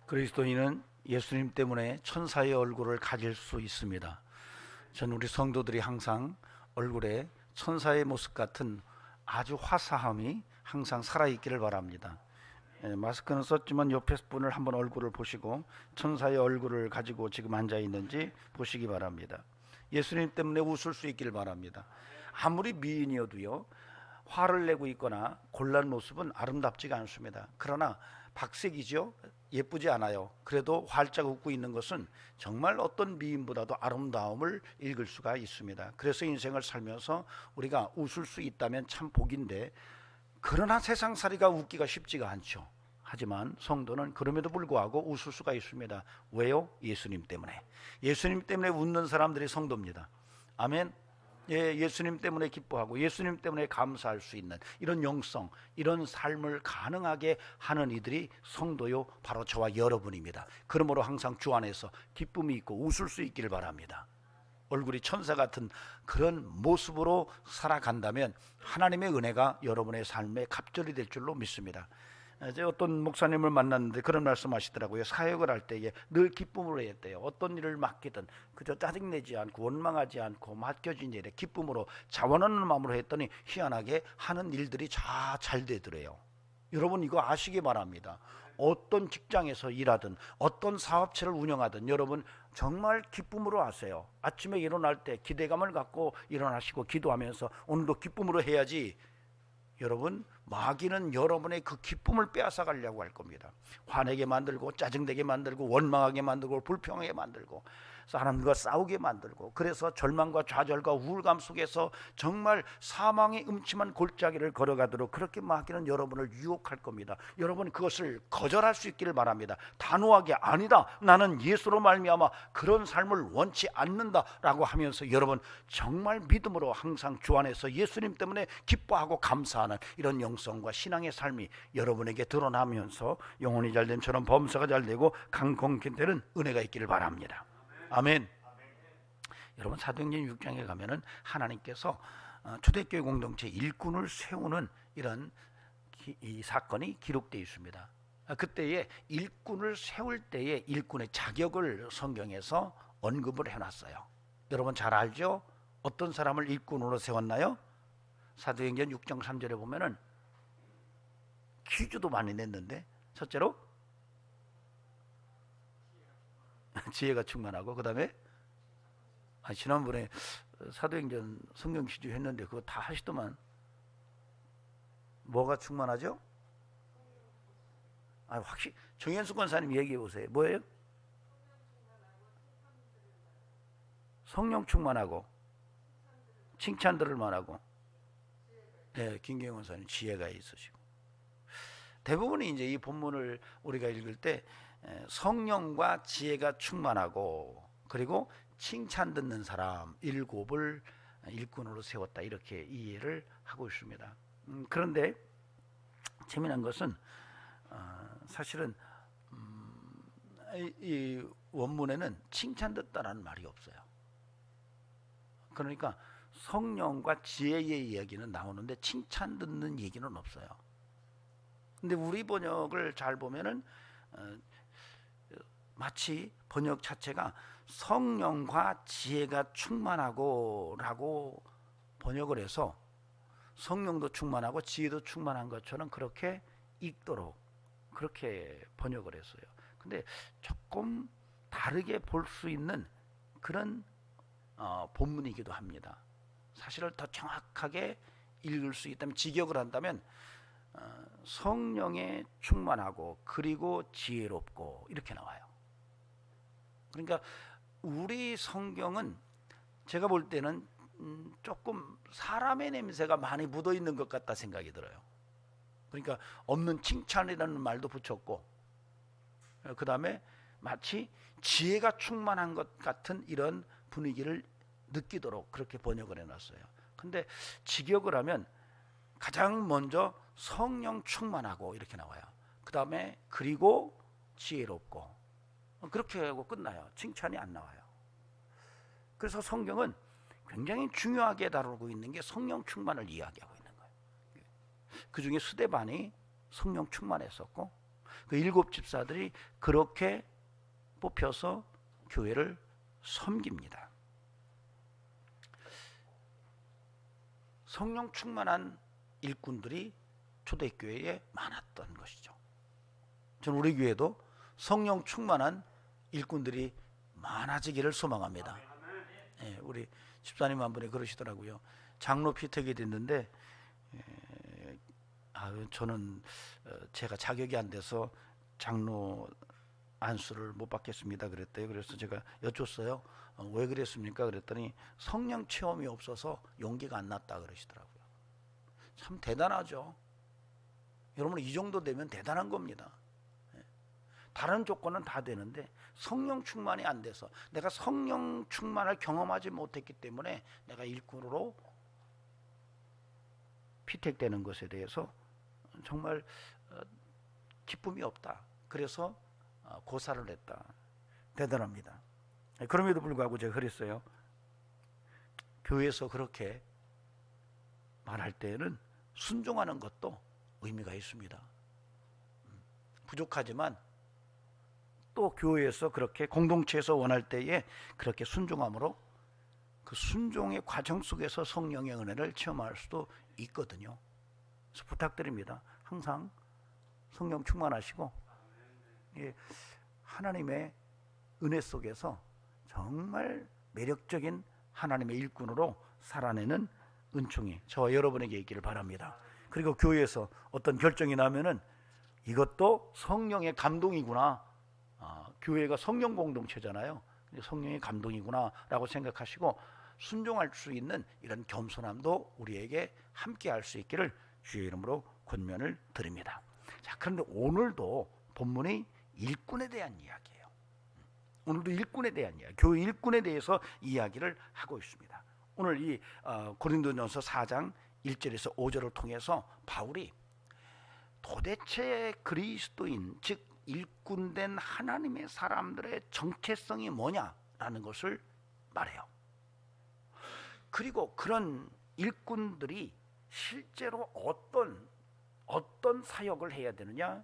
그리스도인은 예수님 때문에 천사의 얼굴을 가질 수 있습니다. 전 우리 성도들이 항상 얼굴에 천사의 모습 같은 아주 화사함이 항상 살아있기를 바랍니다. 마스크는 썼지만 옆에 분을 한번 얼굴을 보시고 천사의 얼굴을 가지고 지금 앉아 있는지 보시기 바랍니다. 예수님 때문에 웃을 수 있기를 바랍니다. 아무리 미인이어도요, 화를 내고 있거나 곤란 모습은 아름답지가 않습니다. 그러나 박색이죠. 예쁘지 않아요. 그래도 활짝 웃고 있는 것은 정말 어떤 미인보다도 아름다움을 읽을 수가 있습니다. 그래서 인생을 살면서 우리가 웃을 수 있다면 참 복인데, 그러나 세상살이가 웃기가 쉽지가 않죠. 하지만 성도는 그럼에도 불구하고 웃을 수가 있습니다. 왜요? 예수님 때문에. 예수님 때문에 웃는 사람들이 성도입니다. 아멘. 예수님 때문에 기뻐하고 예수님 때문에 감사할 수 있는 이런 영성, 이런 삶을 가능하게 하는 이들이 성도요, 바로 저와 여러분입니다. 그러므로 항상 주 안에서 기쁨이 있고 웃을 수 있기를 바랍니다. 얼굴이 천사 같은 그런 모습으로 살아간다면 하나님의 은혜가 여러분의 삶에 갑절이 될 줄로 믿습니다. 이제 어떤 목사님을 만났는데 그런 말씀 하시더라고요. 사역을 할 때에 늘 기쁨으로 했대요. 어떤 일을 맡기든 그저 짜증내지 않고 원망하지 않고 맡겨진 일에 기쁨으로 자원하는 마음으로 했더니 희한하게 하는 일들이 다 잘 되더래요. 여러분 이거 아시기 바랍니다. 어떤 직장에서 일하든 어떤 사업체를 운영하든 여러분 정말 기쁨으로 하세요. 아침에 일어날 때 기대감을 갖고 일어나시고 기도하면서 오늘도 기쁨으로 해야지. 여러분 마귀는 여러분의 그 기쁨을 빼앗아 가려고 할 겁니다. 화내게 만들고 짜증내게 만들고 원망하게 만들고 불평하게 만들고 사람들과 싸우게 만들고, 그래서 절망과 좌절과 우울감 속에서 정말 사망의 음침한 골짜기를 걸어가도록 그렇게 마귀는 여러분을 유혹할 겁니다. 여러분 그것을 거절할 수 있기를 바랍니다. 단호하게 아니다, 나는 예수로 말미암아 그런 삶을 원치 않는다라고 하면서 여러분 정말 믿음으로 항상 주 안에서 예수님 때문에 기뻐하고 감사하는 이런 영성과 신앙의 삶이 여러분에게 드러나면서 영혼이 잘된 처럼 범사가 잘되고 강건케 되는 은혜가 있기를 바랍니다. 아멘. 여러분 사도행전 6장에 가면은 하나님께서 초대교회 공동체 일꾼을 세우는 이런 이 사건이 기록되어 있습니다. 그때에 일꾼을 세울 때에 일꾼의 자격을 성경에서 언급을 해놨어요. 여러분 잘 알죠? 어떤 사람을 일꾼으로 세웠나요? 사도행전 6장 3절에 보면은 퀴즈도 많이 냈는데, 첫째로 지혜가 충만하고, 그 다음에 지난번에 사도행전 성경 퀴즈 했는데 그거 다 하시더만. 뭐가 충만하죠? 확실히 정현숙 권사님 얘기해 보세요. 뭐예요? 성령 충만하고 칭찬들을 말하고, 김경원 권사님 지혜가 있으시고. 대부분이 이제 이 본문을 우리가 읽을 때 성령과 지혜가 충만하고 그리고 칭찬 듣는 사람 일곱을 일꾼으로 세웠다, 이렇게 이해를 하고 있습니다. 그런데 재미난 것은 사실은 이 원문에는 칭찬 듣다라는 말이 없어요. 그러니까 성령과 지혜의 이야기는 나오는데 칭찬 듣는 얘기는 없어요. 근데 우리 번역을 잘 보면은 마치 번역 자체가 성령과 지혜가 충만하고 라고 번역을 해서 성령도 충만하고 지혜도 충만한 것처럼 그렇게 읽도록 그렇게 번역을 했어요. 근데 조금 다르게 볼 수 있는 그런 본문이기도 합니다. 사실을 더 정확하게 읽을 수 있다면, 직역을 한다면 성령에 충만하고 그리고 지혜롭고 이렇게 나와요. 그러니까 우리 성경은 제가 볼 때는 조금 사람의 냄새가 많이 묻어 있는 것 같다 생각이 들어요. 그러니까 없는 칭찬이라는 말도 붙였고, 그 다음에 마치 지혜가 충만한 것 같은 이런 분위기를 느끼도록 그렇게 번역을 해놨어요. 근데 직역을 하면 가장 먼저 성령 충만하고 이렇게 나와요. 그 다음에 그리고 지혜롭고, 그렇게 하고 끝나요. 칭찬이 안 나와요. 그래서 성경은 굉장히 중요하게 다루고 있는 게 성령 충만을 이야기하고 있는 거예요. 그 중에 스데반이 성령 충만했었고, 그 7집사들이 그렇게 뽑혀서 교회를 섬깁니다. 성령 충만한 일꾼들이 초대교회에 많았던 것이죠. 저는 우리 교회도 성령 충만한 일꾼들이 많아지기를 소망합니다. 예, 우리 집사님 한 분이 그러시더라고요. 장로 피택이 됐는데 저는 제가 자격이 안 돼서 장로 안수를 못 받겠습니다 그랬대요. 그래서 제가 여쭸어요. 왜 그랬습니까? 그랬더니 성령 체험이 없어서 용기가 안 났다 그러시더라고요. 참 대단하죠. 여러분, 이 정도 되면 대단한 겁니다. 다른 조건은 다 되는데 성령 충만이 안 돼서, 내가 성령 충만을 경험하지 못했기 때문에 내가 일꾼으로 피택되는 것에 대해서 정말 기쁨이 없다. 그래서 고사를 냈다. 대단합니다. 그럼에도 불구하고 제가 그랬어요. 교회에서 그렇게 말할 때에는 순종하는 것도 의미가 있습니다. 부족하지만 또 교회에서 그렇게 공동체에서 원할 때에 그렇게 순종함으로 그 순종의 과정 속에서 성령의 은혜를 체험할 수도 있거든요. 그래서 부탁드립니다. 항상 성령 충만하시고, 예, 하나님의 은혜 속에서 정말 매력적인 하나님의 일꾼으로 살아내는 은총이 저와 여러분에게 있기를 바랍니다. 그리고 교회에서 어떤 결정이 나면은 이것도 성령의 감동이구나. 교회가 성령 공동체잖아요. 성령의 감동이구나 라고 생각하시고 순종할 수 있는 이런 겸손함도 우리에게 함께 할 수 있기를 주의 이름으로 권면을 드립니다. 자, 그런데 오늘도 본문이 일꾼에 대한 이야기예요. 오늘도 일꾼에 대한 이야기, 교회 일꾼에 대해서 이야기를 하고 있습니다. 오늘 이 고린도전서 4장 1절에서 5절을 통해서 바울이 도대체 그리스도인, 즉 일꾼된 하나님의 사람들의 정체성이 뭐냐라는 것을 말해요. 그리고 그런 일꾼들이 실제로 어떤 사역을 해야 되느냐,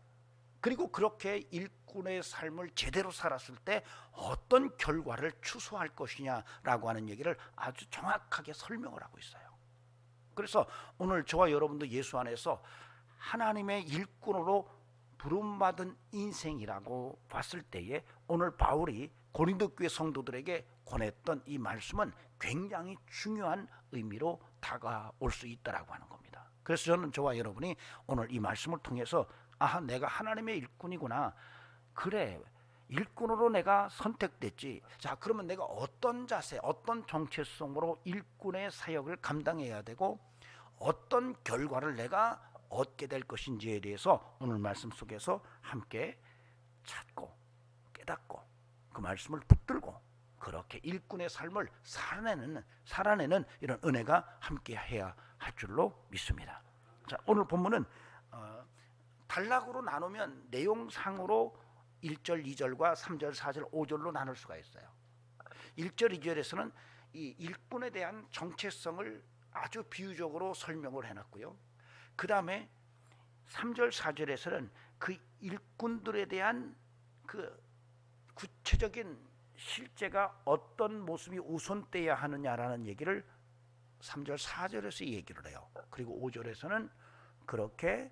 그리고 그렇게 일꾼의 삶을 제대로 살았을 때 어떤 결과를 추수할 것이냐라고 하는 얘기를 아주 정확하게 설명을 하고 있어요. 그래서 오늘 저와 여러분도 예수 안에서 하나님의 일꾼으로 부름받은 인생이라고 봤을 때에 오늘 바울이 고린도 교회 성도들에게 권했던 이 말씀은 굉장히 중요한 의미로 다가올 수 있다라고 하는 겁니다. 그래서 저는 저와 여러분이 오늘 이 말씀을 통해서 내가 하나님의 일꾼이구나. 그래, 일꾼으로 내가 선택됐지. 자, 그러면 내가 어떤 자세, 어떤 정체성으로 일꾼의 사역을 감당해야 되고 어떤 결과를 내가 얻게 될 것인지에 대해서 오늘 말씀 속에서 함께 찾고 깨닫고 그 말씀을 붙들고 그렇게 일꾼의 삶을 살아내는 이런 은혜가 함께 해야 할 줄로 믿습니다. 자, 오늘 본문은 단락으로 나누면 내용상으로 1절, 2절과 3절, 4절, 5절로 나눌 수가 있어요. 1절, 2절에서는 이 일꾼에 대한 정체성을 아주 비유적으로 설명을 해놨고요. 그 다음에 3절, 4절에서는 그 일꾼들에 대한 그 구체적인 실제가 어떤 모습이 우선돼야 하느냐라는 얘기를 3절, 4절에서 얘기를 해요. 그리고 5절에서는 그렇게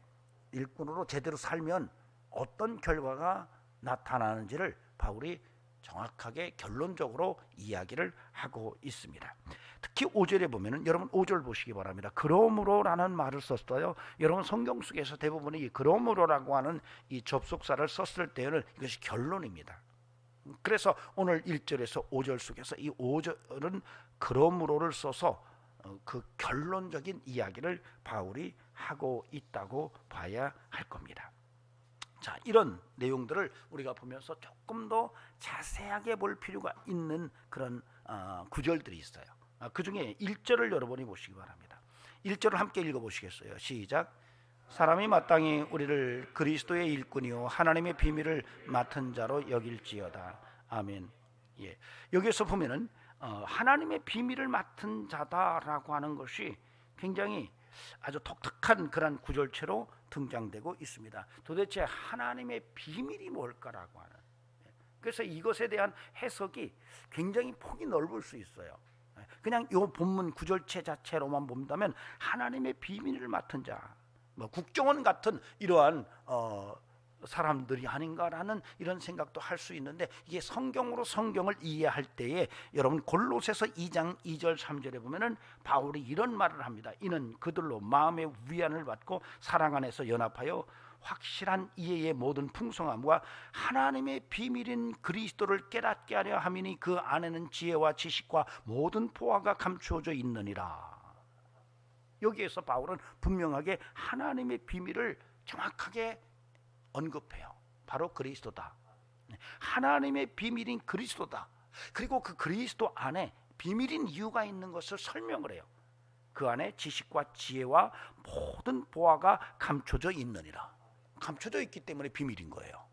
일꾼으로 제대로 살면 어떤 결과가 나타나는지를 바울이 정확하게 결론적으로 이야기를 하고 있습니다. 특히 5절에 보면은 여러분 5절 보시기 바랍니다. 그러므로라는 말을 썼어요. 여러분 성경 속에서 대부분이 이 그러므로라고 하는 이 접속사를 썼을 때는 이것이 결론입니다. 그래서 오늘 1절에서 5절 속에서 이 5절은 그러므로를 써서 그 결론적인 이야기를 바울이 하고 있다고 봐야 할 겁니다. 자, 이런 내용들을 우리가 보면서 조금 더 자세하게 볼 필요가 있는 그런 구절들이 있어요. 그 중에 1절을 여러분이 보시기 바랍니다. 1절을 함께 읽어보시겠어요? 시작. 사람이 마땅히 우리를 그리스도의 일꾼이요 하나님의 비밀을 맡은 자로 여길지어다. 아멘. 예. 여기서 보면은 하나님의 비밀을 맡은 자다라고 하는 것이 굉장히 아주 독특한 그런 구절체로 등장되고 있습니다. 도대체 하나님의 비밀이 뭘까라고 하는. 그래서 이것에 대한 해석이 굉장히 폭이 넓을 수 있어요. 그냥 이 본문 구절체 자체로만 본다면 하나님의 비밀을 맡은 자, 뭐 국정원 같은 이러한 사람들이 아닌가라는 이런 생각도 할 수 있는데, 이게 성경으로 성경을 이해할 때에 여러분 골로새서 2장 2절 3절에 보면은 바울이 이런 말을 합니다. 이는 그들로 마음의 위안을 받고 사랑 안에서 연합하여 확실한 이해의 모든 풍성함과 하나님의 비밀인 그리스도를 깨닫게 하려 함이니 그 안에는 지혜와 지식과 모든 보화가 감추어져 있느니라. 여기에서 바울은 분명하게 하나님의 비밀을 정확하게 언급해요. 바로 그리스도다. 하나님의 비밀인 그리스도다. 그리고 그 그리스도 안에 비밀인 이유가 있는 것을 설명을 해요. 그 안에 지식과 지혜와 모든 보화가 감춰져 있느니라. 감춰져 있기 때문에 비밀인 거예요.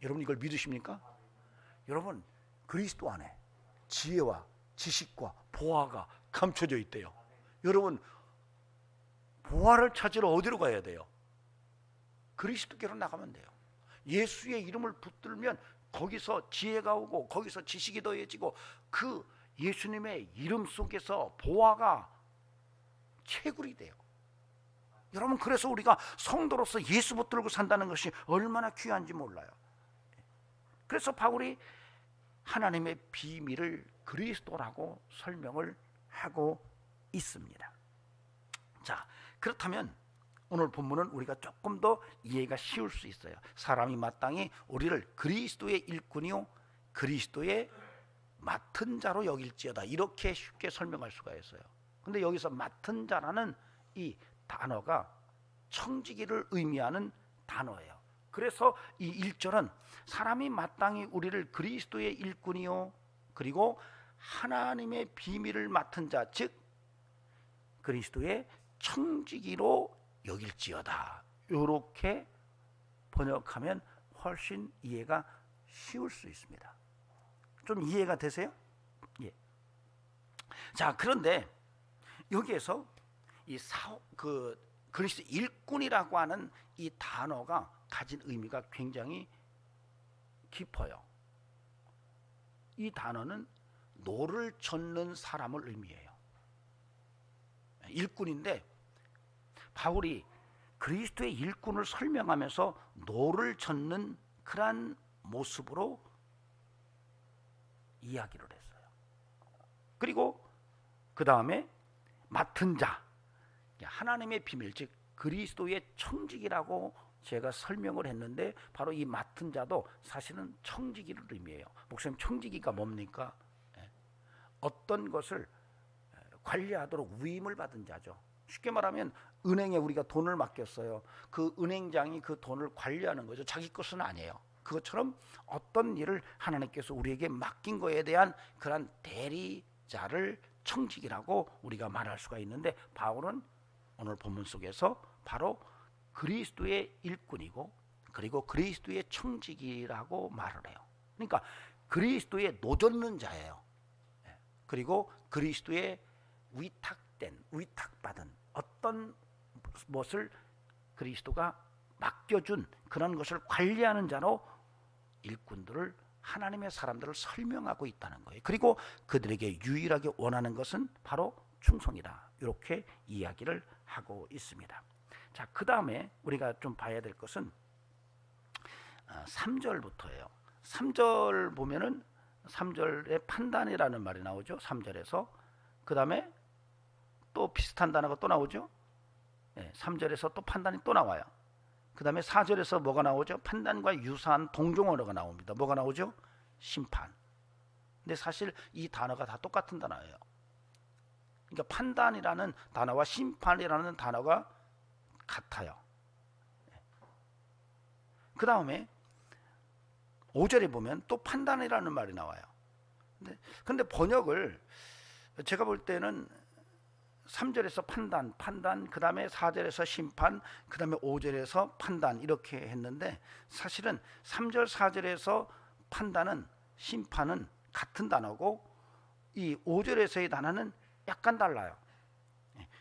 여러분 이걸 믿으십니까? 여러분 그리스도 안에 지혜와 지식과 보화가 감춰져 있대요. 여러분 보화를 찾으러 어디로 가야 돼요? 그리스도께로 나가면 돼요. 예수의 이름을 붙들면 거기서 지혜가 오고 거기서 지식이 더해지고 그 예수님의 이름 속에서 보화가 채굴이 돼요. 여러분 그래서 우리가 성도로서 예수 붙들고 산다는 것이 얼마나 귀한지 몰라요. 그래서 바울이 하나님의 비밀을 그리스도라고 설명을 하고 있습니다. 자, 그렇다면 오늘 본문은 우리가 조금 더 이해가 쉬울 수 있어요. 사람이 마땅히 우리를 그리스도의 일꾼이요 그리스도의 맡은 자로 여길지어다, 이렇게 쉽게 설명할 수가 있어요. 근데 여기서 맡은 자라는 이 단어가 청지기를 의미하는 단어예요. 그래서 이 1절은 사람이 마땅히 우리를 그리스도의 일꾼이요 그리고 하나님의 비밀을 맡은 자, 즉 그리스도의 청지기로 여길지어다, 이렇게 번역하면 훨씬 이해가 쉬울 수 있습니다. 좀 이해가 되세요? 예. 자, 그런데 여기에서 이 그리스도 일꾼이라고 하는 이 단어가 가진 의미가 굉장히 깊어요. 이 단어는 노를 젓는 사람을 의미해요. 일꾼인데 바울이 그리스도의 일꾼을 설명하면서 노를 젓는 그러한 모습으로 이야기를 했어요. 그리고 그 다음에 맡은 자, 하나님의 비밀, 즉 그리스도의 청지기라고 제가 설명을 했는데 바로 이 맡은 자도 사실은 청지기를 의미해요. 목사님, 청지기가 뭡니까? 어떤 것을 관리하도록 위임을 받은 자죠. 쉽게 말하면 은행에 우리가 돈을 맡겼어요. 그 은행장이 그 돈을 관리하는 거죠. 자기 것은 아니에요. 그것처럼 어떤 일을 하나님께서 우리에게 맡긴 거에 대한 그런 대리자를 청지기라고 우리가 말할 수가 있는데, 바울은 오늘 본문 속에서 바로 그리스도의 일꾼이고 그리고 그리스도의 청지기라고 말을 해요. 그러니까 그리스도의 노젓는 자예요. 그리고 그리스도의 위탁받은 어떤 것을 그리스도가 맡겨준 그런 것을 관리하는 자로 일꾼들을, 하나님의 사람들을 설명하고 있다는 거예요. 그리고 그들에게 유일하게 원하는 것은 바로 충성이다, 이렇게 이야기를 하고 있습니다. 자, 그 다음에 우리가 좀 봐야 될 것은 3절부터예요. 3절 보면은 3절에 판단이라는 말이 나오죠. 3절에서 그 다음에 또 비슷한 단어가 또 나오죠. 3절에서 또 판단이 또 나와요. 그 다음에 4절에서 뭐가 나오죠? 판단과 유사한 동종어가 나옵니다. 뭐가 나오죠? 심판. 근데 사실 이 단어가 다 똑같은 단어예요. 그러니까 판단이라는 단어와 심판이라는 단어가 같아요. 그 다음에 5절에 보면 또 판단이라는 말이 나와요. 근데 번역을 제가 볼 때는 3절에서 판단, 그 다음에 4절에서 심판, 그 다음에 5절에서 판단, 이렇게 했는데 사실은 3절, 4절에서 판단은, 심판은 같은 단어고 이 5절에서의 단어는 약간 달라요.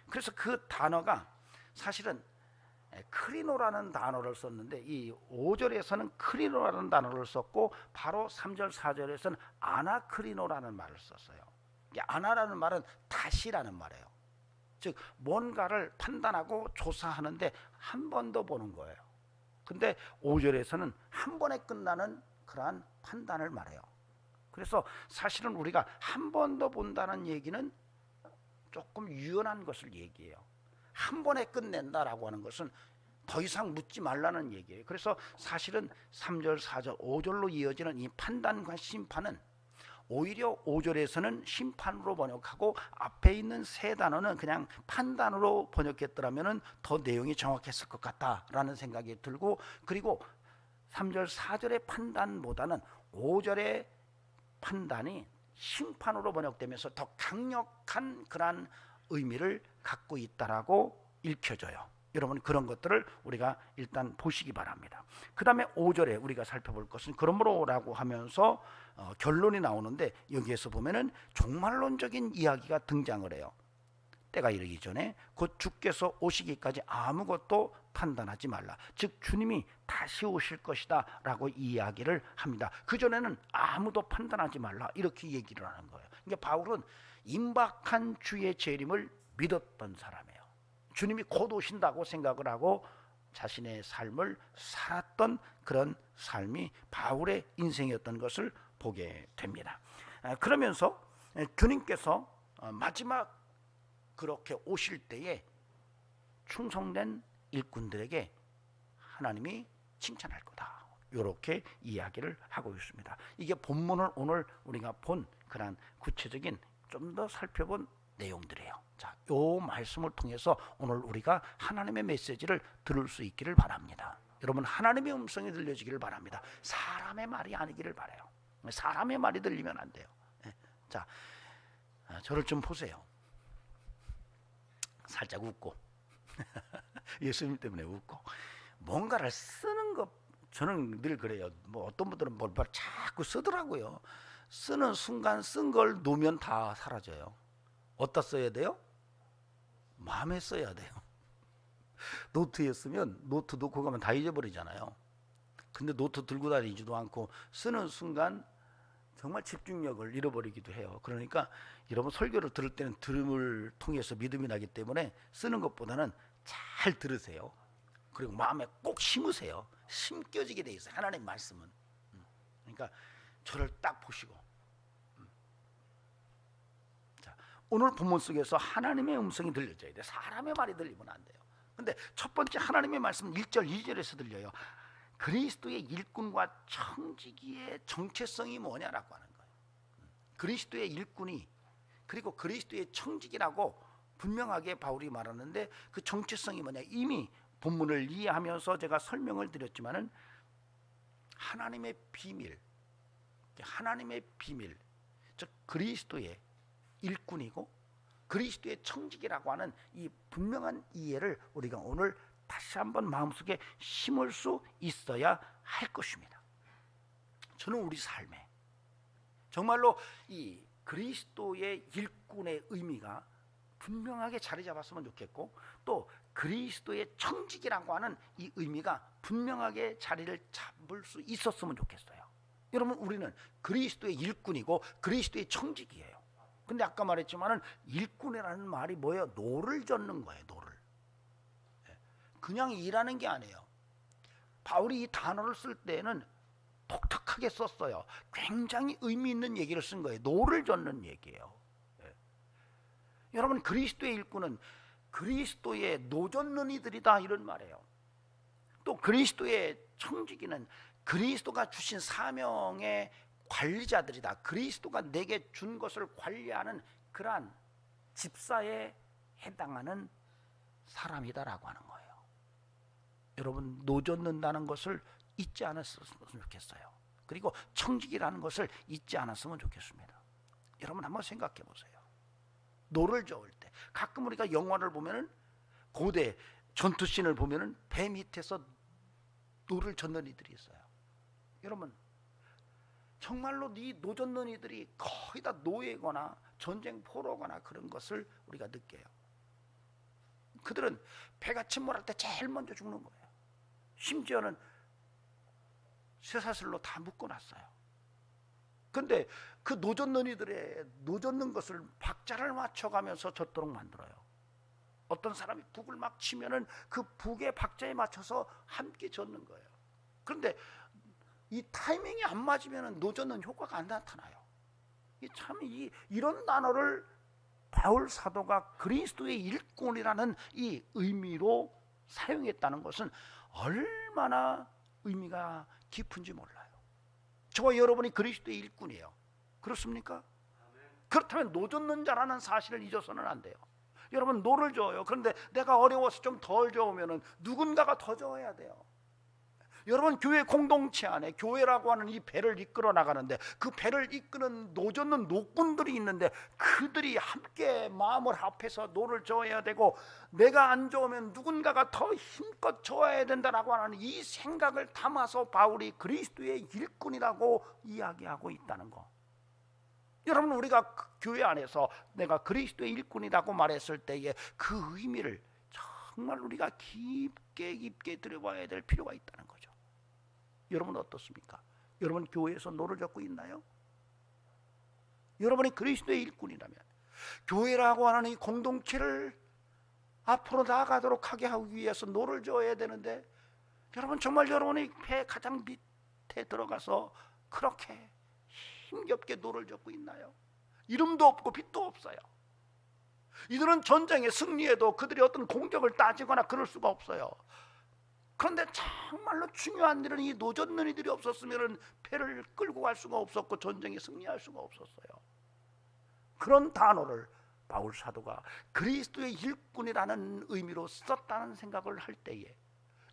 그래서 그 단어가 사실은 크리노라는 단어를 썼는데 이 5절에서는 크리노라는 단어를 썼고 바로 3절 4절에서는 아나크리노라는 말을 썼어요. 아나라는 말은 다시라는 말이에요. 즉 뭔가를 판단하고 조사하는데 한 번 더 보는 거예요. 근데 5절에서는 한 번에 끝나는 그러한 판단을 말해요. 그래서 사실은 우리가 한 번 더 본다는 얘기는 조금 유연한 것을 얘기해요. 한 번에 끝낸다라고 하는 것은 더 이상 묻지 말라는 얘기예요. 그래서 사실은 3절, 4절, 5절로 이어지는 이 판단과 심판은 오히려 5절에서는 심판으로 번역하고 앞에 있는 세 단어는 그냥 판단으로 번역했더라면 더 내용이 정확했을 것 같다라는 생각이 들고, 그리고 3절, 4절의 판단보다는 5절의 판단이 심판으로 번역되면서 더 강력한 그러한 의미를 갖고 있다라고 읽혀져요. 여러분 그런 것들을 우리가 일단 보시기 바랍니다. 그 다음에 5절에 우리가 살펴볼 것은 그러므로라고 하면서 결론이 나오는데, 여기에서 보면은 종말론적인 이야기가 등장을 해요. 때가 이르기 전에 곧 주께서 오시기까지 아무것도 판단하지 말라. 즉 주님이 다시 오실 것이다 라고 이야기를 합니다. 그전에는 아무도 판단하지 말라 이렇게 얘기를 하는 거예요. 그러니까 바울은 임박한 주의 재림을 믿었던 사람이에요. 주님이 곧 오신다고 생각을 하고 자신의 삶을 살았던 그런 삶이 바울의 인생이었던 것을 보게 됩니다. 그러면서 주님께서 마지막 그렇게 오실 때에 충성된 일꾼들에게 하나님이 칭찬할 거다, 이렇게 이야기를 하고 있습니다. 이게 본문을 오늘 우리가 본 그런 구체적인 좀 더 살펴본 내용들이에요. 자, 이 말씀을 통해서 오늘 우리가 하나님의 메시지를 들을 수 있기를 바랍니다. 여러분 하나님의 음성이 들려지기를 바랍니다. 사람의 말이 아니기를 바라요. 사람의 말이 들리면 안 돼요. 자, 저를 좀 보세요. 살짝 웃고 예수님 때문에 웃고 뭔가를 쓰는 것, 저는 늘 그래요. 뭐 어떤 분들은 뭘 자꾸 쓰더라고요. 쓰는 순간 쓴 걸 놓으면 다 사라져요. 어디다 써야 돼요? 마음에 써야 돼요. 노트에 쓰면 노트 놓고 가면 다 잊어버리잖아요. 근데 노트 들고 다니지도 않고 쓰는 순간 정말 집중력을 잃어버리기도 해요. 그러니까 여러분 설교를 들을 때는 들음을 통해서 믿음이 나기 때문에 쓰는 것보다는 잘 들으세요. 그리고 마음에 꼭 심으세요. 심겨지게 돼 있어요. 하나님 말씀은. 그러니까 저를 딱 보시고, 자, 오늘 본문 속에서 하나님의 음성이 들려져야 돼. 사람의 말이 들리면 안 돼요. 근데 첫 번째 하나님의 말씀은 1절 2절에서 들려요. 그리스도의 일꾼과 청지기의 정체성이 뭐냐라고 하는 거예요. 그리스도의 일꾼이 그리고 그리스도의 청지기라고 분명하게 바울이 말하는데, 그 정체성이 뭐냐, 이미 본문을 이해하면서 제가 설명을 드렸지만은 하나님의 비밀, 즉 그리스도의 일꾼이고 그리스도의 청지기라고 하는 이 분명한 이해를 우리가 오늘 다시 한번 마음속에 심을 수 있어야 할 것입니다. 저는 우리 삶에 정말로 이 그리스도의 일꾼의 의미가 분명하게 자리 잡았으면 좋겠고, 또 그리스도의 청지기라고 하는 이 의미가 분명하게 자리를 잡을 수 있었으면 좋겠어요. 여러분 우리는 그리스도의 일꾼이고 그리스도의 청지기예요. 근데 아까 말했지만은 일꾼이라는 말이 뭐예요? 노를 젓는 거예요. 노를. 그냥 일하는 게 아니에요. 바울이 이 단어를 쓸 때는 독특하게 썼어요. 굉장히 의미 있는 얘기를 쓴 거예요. 노를 젓는 얘기예요. 여러분 그리스도의 일꾼은 그리스도의 노 젓는 이들이다, 이런 말이에요. 또 그리스도의 청지기는 그리스도가 주신 사명의 관리자들이다. 그리스도가 내게 준 것을 관리하는 그러한 집사에 해당하는 사람이다라고 하는 거예요. 여러분 노 젓는다는 것을 잊지 않았으면 좋겠어요. 그리고 청지기라는 것을 잊지 않았으면 좋겠습니다. 여러분 한번 생각해 보세요. 노를 저을 때 가끔 우리가 영화를 보면은 고대 전투씬을 보면은 배 밑에서 노를 젓는 이들이 있어요. 여러분 정말로 이 노 젓는 이들이 거의 다 노예거나 전쟁 포로거나 그런 것을 우리가 느껴요. 그들은 배가 침몰할 때 제일 먼저 죽는 거예요. 심지어는 쇠사슬로 다 묶어놨어요. 근데 그 노젓는 이들의 노젓는 것을 박자를 맞춰가면서 젖도록 만들어요. 어떤 사람이 북을 막 치면은 그 북의 박자에 맞춰서 함께 젓는 거예요. 그런데 이 타이밍이 안 맞으면 노젓는 효과가 안 나타나요. 이런 단어를 바울 사도가 그리스도의 일꾼이라는 이 의미로 사용했다는 것은 얼마나 의미가 깊은지 몰라요. 저와 여러분이 그리스도의 일꾼이에요. 그렇습니까? 그렇다면 노젓는 자라는 사실을 잊어서는 안 돼요. 여러분, 노를 저어요. 그런데 내가 어려워서 좀 덜 저으면 누군가가 더 저어야 돼요. 여러분, 교회 공동체 안에 교회라고 하는 이 배를 이끌어 나가는데 그 배를 이끄는 노젓는 노꾼들이 있는데 그들이 함께 마음을 합해서 노를 저어야 되고, 내가 안 저으면 누군가가 더 힘껏 저어야 된다라고 하는 이 생각을 담아서 바울이 그리스도의 일꾼이라고 이야기하고 있다는 거. 여러분, 우리가 교회 안에서 내가 그리스도의 일꾼이라고 말했을 때에 그 의미를 정말 우리가 깊게 들여봐야 될 필요가 있다는 거죠. 여러분 어떻습니까? 여러분 교회에서 노를 젓고 있나요? 여러분이 그리스도의 일꾼이라면 교회라고 하는 이 공동체를 앞으로 나아가도록 하게 하기 위해서 노를 저어야 되는데, 여러분 정말 여러분이 배 가장 밑에 들어가서 그렇게 힘겹게 노를 젓고 있나요? 이름도 없고 빛도 없어요. 이들은 전쟁에 승리해도 그들이 어떤 공격을 따지거나 그럴 수가 없어요. 그런데 정말로 중요한 일은 이 노젓는 이들이 없었으면 배를 끌고 갈 수가 없었고 전쟁에 승리할 수가 없었어요. 그런 단어를 바울 사도가 그리스도의 일꾼이라는 의미로 썼다는 생각을 할 때에,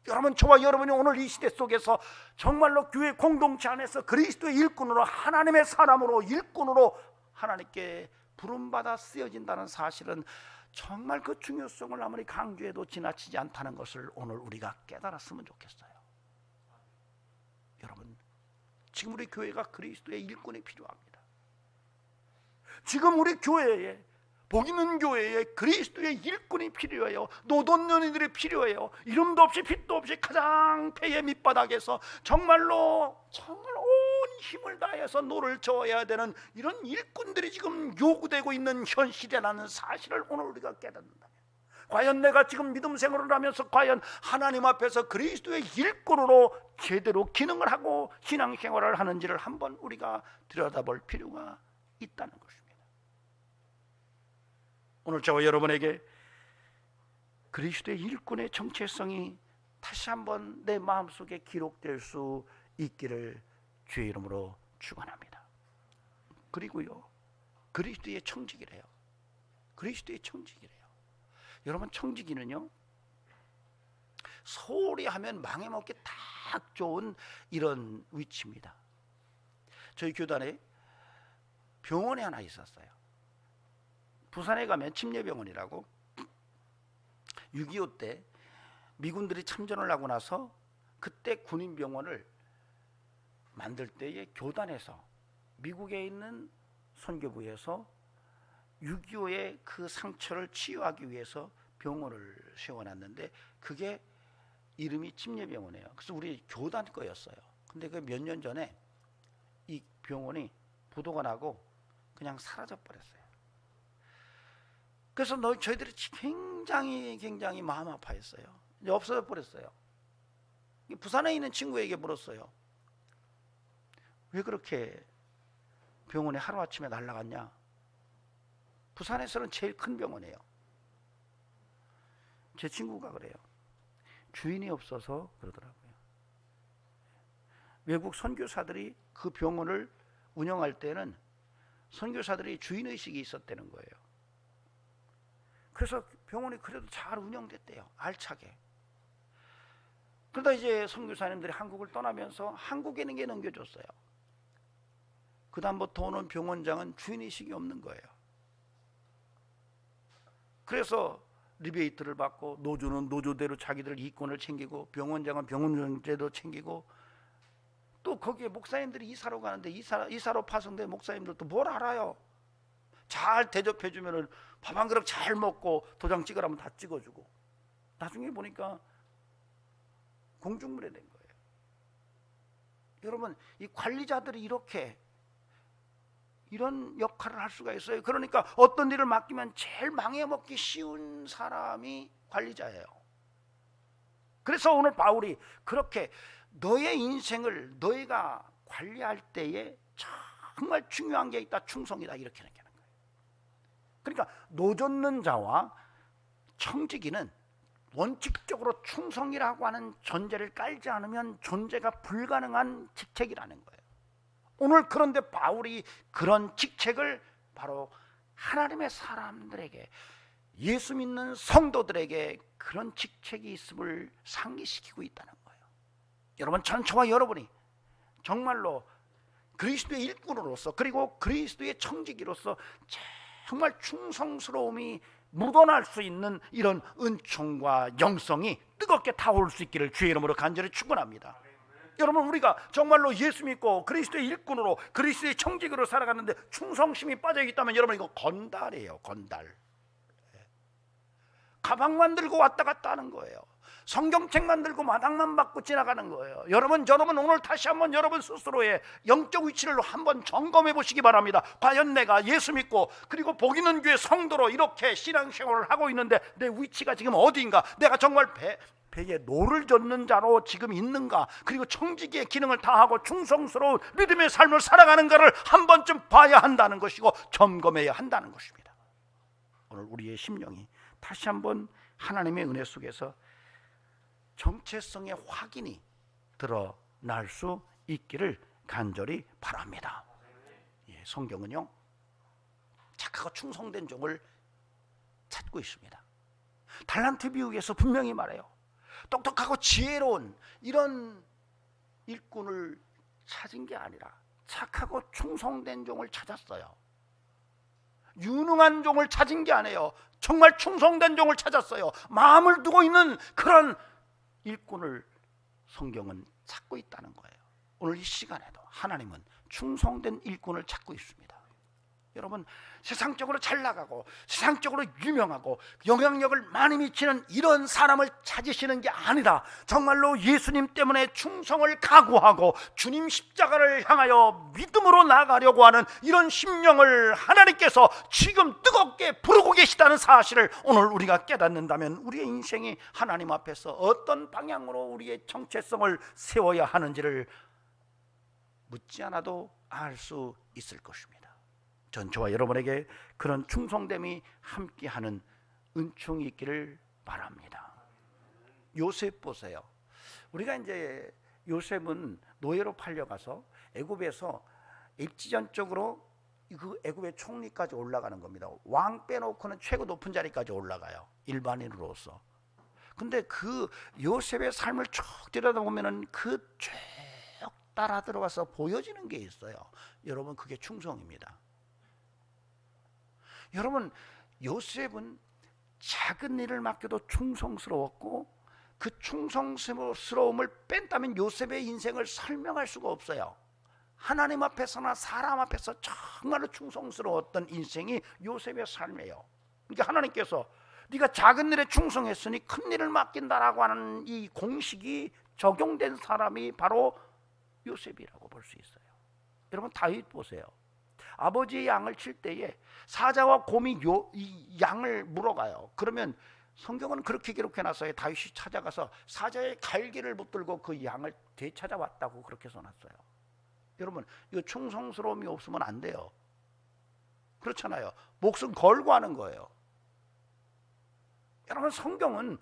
여러분, 저와 여러분이 오늘 이 시대 속에서 정말로 교회 공동체 안에서 그리스도의 일꾼으로, 하나님의 사람으로, 일꾼으로 하나님께 부름받아 쓰여진다는 사실은 정말 그 중요성을 아무리 강조해도 지나치지 않다는 것을 오늘 우리가 깨달았으면 좋겠어요. 여러분, 지금 우리 교회가 그리스도의 일꾼이 필요합니다. 지금 우리 교회에, 복 있는 교회에 그리스도의 일꾼이 필요해요. 노젓는 이들이 필요해요. 이름도 없이 빛도 없이 가장 폐의 밑바닥에서 정말로 온 힘을 다해서 노를 저어야 되는 이런 일꾼들이 지금 요구되고 있는 현 시대라는 사실을 오늘 우리가 깨닫는다면, 과연 내가 지금 믿음 생활을 하면서 과연 하나님 앞에서 그리스도의 일꾼으로 제대로 기능을 하고 신앙생활을 하는지를 한번 우리가 들여다볼 필요가 있다는 것입니다. 오늘 저와 여러분에게 그리스도의 일꾼의 정체성이 다시 한번 내 마음속에 기록될 수 있기를 주의 이름으로 축원합니다. 그리고요, 그리스도의 청지기래요. 그리스도의 청지기래요. 여러분, 청지기는요, 소홀히 하면 망해먹기 딱 좋은 이런 위치입니다. 저희 교단에 병원이 하나 있었어요. 부산에 가면 침례병원이라고, 6.25 때 미군들이 참전을 하고 나서 그때 군인병원을 만들 때에 교단에서, 미국에 있는 선교부에서 6.25의 그 상처를 치유하기 위해서 병원을 세워놨는데 그게 이름이 침례병원이에요. 그래서 우리 교단 거였어요. 근데 그 몇 년 전에 이 병원이 부도가 나고 그냥 사라져 버렸어요. 그래서 저희들이 굉장히 마음 아파했어요. 이제 없어져 버렸어요. 부산에 있는 친구에게 물었어요. 왜 그렇게 병원에 하루아침에 날아갔냐? 부산에서는 제일 큰 병원이에요. 제 친구가 그래요. 주인이 없어서 그러더라고요. 외국 선교사들이 그 병원을 운영할 때는 선교사들이 주인의식이 있었다는 거예요. 그래서 병원이 그래도 잘 운영됐대요. 알차게. 그러다 이제 선교사님들이 한국을 떠나면서 한국인에게 넘겨줬어요. 그 다음부터 오는 병원장은 주인의식이 없는 거예요. 그래서 리베이트를 받고, 노조는 노조대로 자기들 이권을 챙기고, 병원장은 병원제도 챙기고, 또 거기에 목사님들이 이사로 가는데 이사로 파송된 목사님들도 뭘 알아요. 잘 대접해주면 밥 한 그릇 잘 먹고 도장 찍으라면 다 찍어주고, 나중에 보니까 공중분해 된 거예요. 여러분, 이 관리자들이 이런 역할을 할 수가 있어요. 그러니까 어떤 일을 맡기면 제일 망해먹기 쉬운 사람이 관리자예요. 그래서 오늘 바울이 그렇게 너의 인생을 너희가 관리할 때에 정말 중요한 게 있다, 충성이다, 이렇게 얘기하는 거예요. 그러니까 노젓는 자와 청지기는 원칙적으로 충성이라고 하는 전제를 깔지 않으면 존재가 불가능한 직책이라는 거예요. 오늘 그런데 바울이 그런 직책을 바로 하나님의 사람들에게, 예수 믿는 성도들에게 그런 직책이 있음을 상기시키고 있다는 거예요. 여러분, 저와 여러분이 정말로 그리스도의 일꾼으로서, 그리고 그리스도의 청지기로서 정말 충성스러움이 묻어날 수 있는 이런 은총과 영성이 뜨겁게 타오를 수 있기를 주의 이름으로 간절히 축원합니다. 여러분, 우리가 정말로 예수 믿고 그리스도의 일꾼으로, 그리스도의 청지기로 살아가는데 충성심이 빠져 있다면 여러분, 이거 건달이에요. 건달. 가방만 들고 왔다 갔다 하는 거예요. 성경책만 들고 마당만 받고 지나가는 거예요. 여러분 오늘 다시 한번 여러분 스스로의 영적 위치를 한번 점검해 보시기 바랍니다. 과연 내가 예수 믿고 그리고 복 있는 교회 성도로 이렇게 신앙생활을 하고 있는데 내 위치가 지금 어디인가? 내가 정말 배에 노를 젓는 자로 지금 있는가? 그리고 청지기의 기능을 다하고 충성스러운 믿음의 삶을 살아가는가를 한 번쯤 봐야 한다는 것이고 점검해야 한다는 것입니다. 오늘 우리의 심령이 다시 한번 하나님의 은혜 속에서 정체성의 확인이 드러날 수 있기를 간절히 바랍니다. 성경은요, 착하고 충성된 종을 찾고 있습니다. 달란트 비유에서 분명히 말해요. 똑똑하고 지혜로운 이런 일꾼을 찾은 게 아니라 착하고 충성된 종을 찾았어요. 유능한 종을 찾은 게 아니에요. 정말 충성된 종을 찾았어요. 마음을 두고 있는 그런 일꾼을 성경은 찾고 있다는 거예요. 오늘 이 시간에도 하나님은 충성된 일꾼을 찾고 있습니다. 여러분, 세상적으로 잘 나가고 세상적으로 유명하고 영향력을 많이 미치는 이런 사람을 찾으시는 게 아니라 정말로 예수님 때문에 충성을 각오하고 주님 십자가를 향하여 믿음으로 나가려고 하는 이런 심령을 하나님께서 지금 뜨겁게 부르고 계시다는 사실을 오늘 우리가 깨닫는다면 우리의 인생이 하나님 앞에서 어떤 방향으로 우리의 정체성을 세워야 하는지를 묻지 않아도 알 수 있을 것입니다. 전 저와 여러분에게 그런 충성됨이 함께하는 은총이 있기를 바랍니다. 요셉 보세요. 우리가 이제 요셉은 노예로 팔려가서 애굽에서 입지전 쪽으로 그 애굽의 총리까지 올라가는 겁니다. 왕 빼놓고는 최고 높은 자리까지 올라가요. 일반인으로서. 근데 그 요셉의 삶을 쭉 들여다보면은 그 쭉 따라 들어가서 보여지는 게 있어요. 여러분, 그게 충성입니다. 여러분, 요셉은 작은 일을 맡겨도 충성스러웠고 그 충성스러움을 뺀다면 요셉의 인생을 설명할 수가 없어요. 하나님 앞에서나 사람 앞에서 정말로 충성스러웠던 인생이 요셉의 삶이에요. 그러니까 하나님께서 네가 작은 일에 충성했으니 큰 일을 맡긴다라고 하는 이 공식이 적용된 사람이 바로 요셉이라고 볼 수 있어요. 여러분, 다윗 보세요. 아버지의 양을 칠 때에 사자와 곰이 이 양을 물어가요. 그러면 성경은 그렇게 기록해놨어요. 다윗이 찾아가서 사자의 갈기를 붙들고 그 양을 되찾아왔다고 그렇게 써놨어요. 여러분, 이거 충성스러움이 없으면 안 돼요. 그렇잖아요. 목숨 걸고 하는 거예요. 여러분, 성경은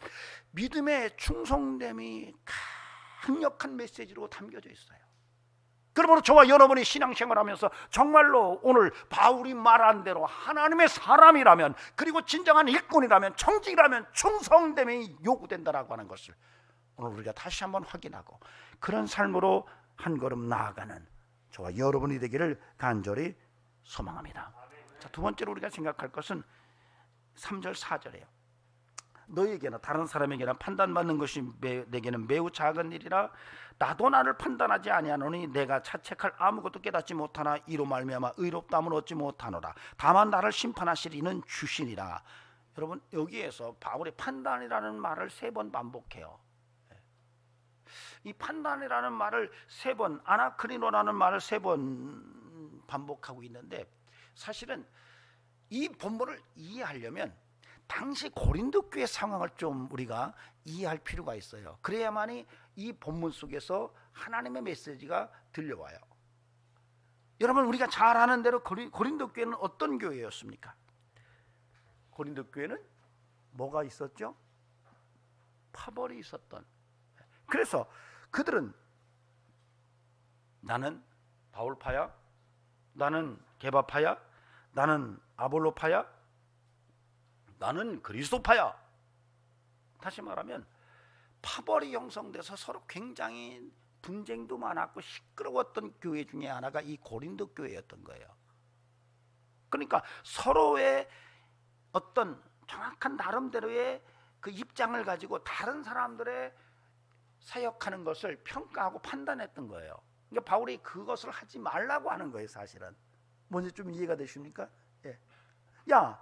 믿음의 충성됨이 강력한 메시지로 담겨져 있어요. 그러므로 저와 여러분이 신앙생활하면서 정말로 오늘 바울이 말한 대로 하나님의 사람이라면, 그리고 진정한 일꾼이라면, 청직이라면 충성됨이 요구된다라고 하는 것을 오늘 우리가 다시 한번 확인하고 그런 삶으로 한 걸음 나아가는 저와 여러분이 되기를 간절히 소망합니다. 자, 두 번째로 우리가 생각할 것은 3절 4절이에요. 너에게나 다른 사람에게나 판단받는 것이 내게는 매우 작은 일이라 나도 나를 판단하지 아니하노니 내가 자책할 아무것도 깨닫지 못하나 이로 말미암아 의롭다함을 얻지 못하노라. 다만 나를 심판하실 이는 주시니라. 여러분 여기에서 바울이 판단이라는 말을 3번 반복해요. 이 판단이라는 말을 3번, 아나크리노라는 말을 3번 반복하고 있는데, 사실은 이 본문을 이해하려면 당시 고린도 교회 상황을 좀 우리가 이해할 필요가 있어요. 그래야만이 이 본문 속에서 하나님의 메시지가 들려와요. 여러분 우리가 잘 아는 대로 고린도 교회는 어떤 교회였습니까? 고린도 교회는 뭐가 있었죠? 파벌이 있었던. 그래서 그들은 나는 바울파야, 나는 게바파야, 나는 아볼로파야, 나는 그리스도파야. 다시 말하면 파벌이 형성돼서 서로 굉장히 분쟁도 많았고 시끄러웠던 교회 중에 하나가 이 고린도 교회였던 거예요. 그러니까 서로의 어떤 정확한 나름대로의 그 입장을 가지고 다른 사람들의 사역하는 것을 평가하고 판단했던 거예요. 그러니까 바울이 그것을 하지 말라고 하는 거예요. 사실은 뭔지 좀 이해가 되십니까? 예. 야,